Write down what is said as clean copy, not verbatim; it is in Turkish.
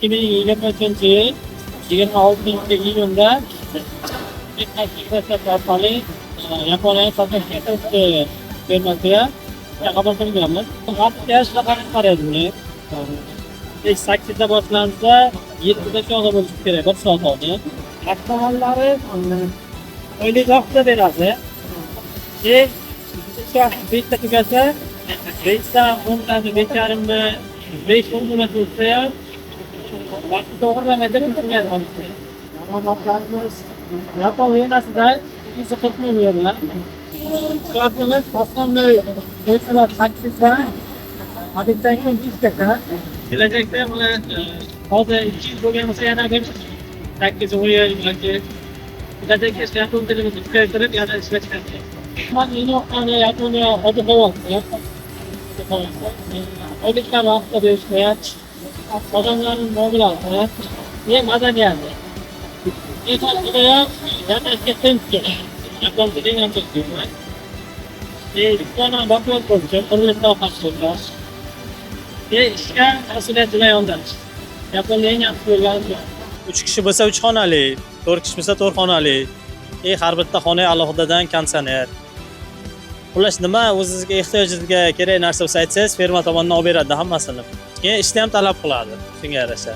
2023-yil 26-iyunda orqali Yaponiyaga sotishga firmasiga qabul qilganmiz. Vaqtga shunaqa qaraydi buni. 8da boshlansa 7da sho'g'il bo'lishi kerak, 1 soat oldin. Avtomobillari oylik vaqtda beradi. Bitta tugasa, 5 tani 5,5 5 tursa ham vaqt to'g'rilamada bitilgan. Yapon yenasida 240 million. Soatimiz osmonli 8da, habitdan 100 kelajakda buni hozir 200 bo'lgan bo'lsa yana bir 8 o'yin yoki kelajakda ishlashni to'ldirib ko'paytirib yana ishlashadi. Men inoqani Yaponiya hozir bo'lyapti. Oyliklar vaqtda berishmayapti. Odamlarning muomalasi, madaniyati. E'tiborda yana ketdi. Yapon tilini ham bilmayman. Bana bakmak olacak, onun daha fazla olacak. İşte aslında dünyada. Yaponiya yapıyorlar. 3 kishi bo'lsa 3 xonali, 4 kishi bo'lsa 4 xonali. Har bitta xona alohidadan konditsioner. Xullas nima o'zingizga ehtiyojingizga kerak narsa bo'lsa aytsangiz, firma tomonidan olib beradi hammasini. Keyin ishni ham talab qiladi. Shunga yarasha.